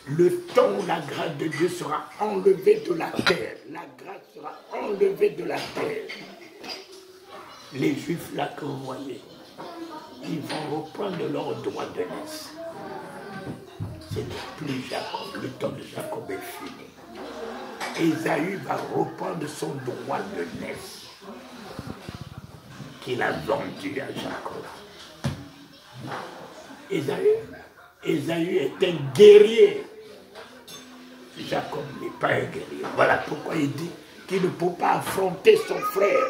Le temps où la grâce de Dieu sera enlevée de la terre. La grâce sera enlevée de la terre. Les Juifs là que vous voyez, ils vont reprendre leur droit de naissance. Ce n'est plus Jacob. Le temps de Jacob est fini. Ésaü va reprendre son droit de naissance qu'il a vendu à Jacob. Ésaü est un guerrier. Jacob n'est pas un guerrier. Voilà pourquoi il dit qu'il ne peut pas affronter son frère.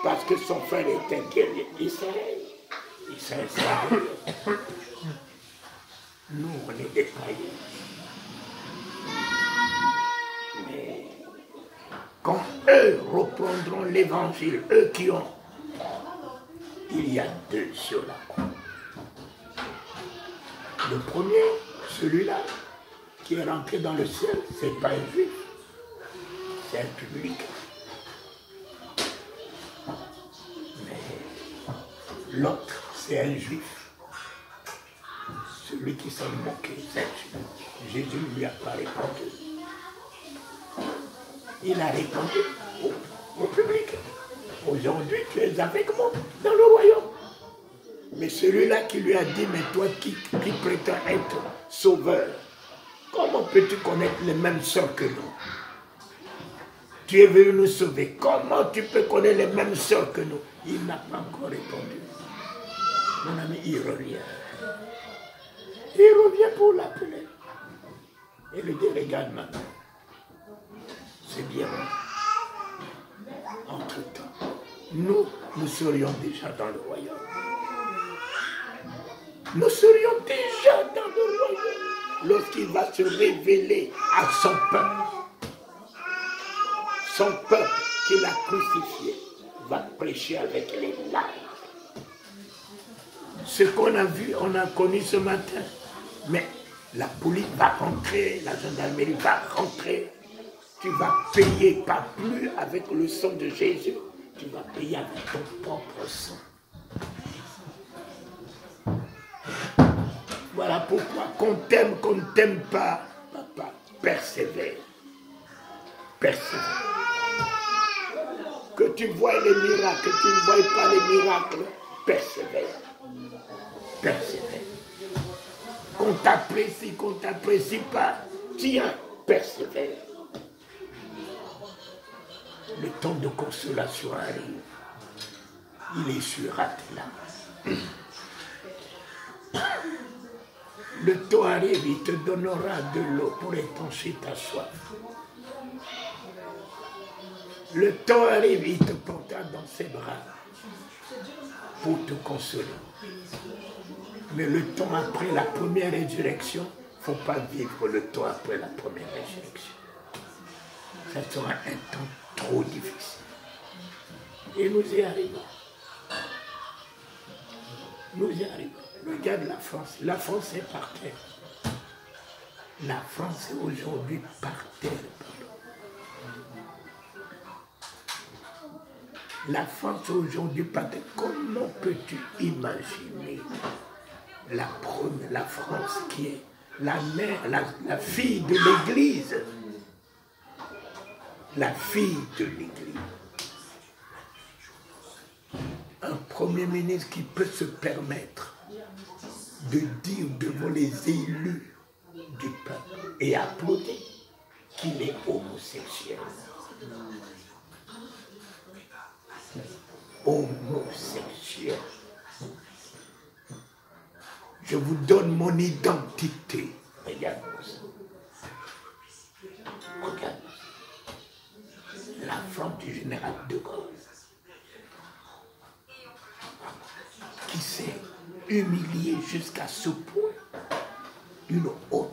Parce que son frère est un guerrier. Israël, c'est un guerrier. Nous, on est des païens. Mais quand eux reprendront l'évangile, eux qui ont, il y a deux sur la croix. Le premier, celui-là, qui est rentré dans le ciel, c'est pas un juif, c'est un public. Mais l'autre, c'est un juif. Celui qui s'en moquait, c'est un juif. Jésus ne lui a pas répondu. Il a répondu au public. Aujourd'hui, tu es avec moi dans le royaume. Mais celui-là qui lui a dit, mais toi qui prétends être sauveur, comment peux-tu connaître les mêmes sœurs que nous? Tu es venu nous sauver. Comment tu peux connaître les mêmes sœurs que nous? Il n'a pas encore répondu. Mon ami, il revient. Il revient pour l'appeler. Et lui dit, regarde maman, c'est bien. Entre-temps, nous serions déjà dans le royaume. Nous serions déjà dans le royaume lorsqu'il va se révéler à son peuple. Son peuple qu'il a crucifié va prêcher avec les larmes. Ce qu'on a vu, on a connu ce matin. Mais la police va rentrer, la gendarmerie va rentrer. Tu vas payer, pas plus avec le sang de Jésus, tu vas payer avec ton propre sang. Voilà pourquoi, qu'on ne t'aime pas, papa, persévère. Persévère. Que tu vois les miracles, que tu ne vois pas les miracles, persévère. Persévère. Qu'on t'apprécie pas, tiens, persévère. Le temps de consolation arrive. Il est sur là. Le temps arrive, il te donnera de l'eau pour étancher ta soif. Le temps arrive, il te portera dans ses bras pour te consoler. Mais le temps après la première résurrection, il ne faut pas vivre le temps après la première résurrection. Ça sera un temps trop difficile. Et nous y arrivons. Nous y arrivons. Regarde la France. La France est par terre. La France est aujourd'hui par terre. La France est aujourd'hui par terre. Comment peux-tu imaginer la France qui est la mère, la fille de l'Église? La fille de l'Église. Un Premier ministre qui peut se permettre de dire devant les élus du peuple et applaudir qu'il est homosexuel. Homosexuel. Je vous donne mon identité. Regarde-moi ça. Regarde. La France du général de Gaulle, qui s'est humilié jusqu'à ce point, une honte.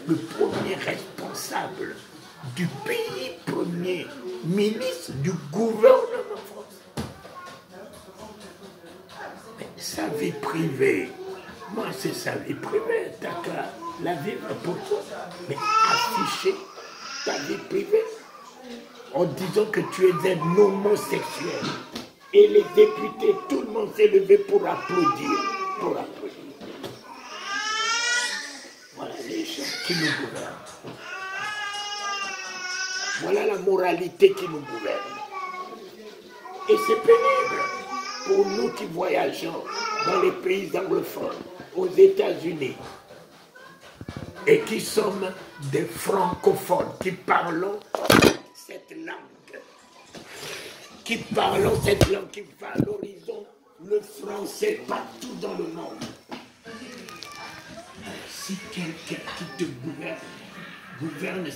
Le premier responsable du pays, premier ministre du gouvernement français. Mais sa vie privée, moi c'est sa vie privée, t'as qu'à la vivre pour toi. Mais afficher ta vie privée en disant que tu es un homosexuel. Et les députés, tout le monde s'est levé pour applaudir. pour appeler. Voilà les gens qui nous gouvernent. Voilà la moralité qui nous gouverne. Et c'est pénible pour nous qui voyageons dans les pays anglophones, aux États-Unis, et qui sommes des francophones, qui parlons cette langue, qui valorisons le français partout dans le monde. Si quelqu'un qui te gouverne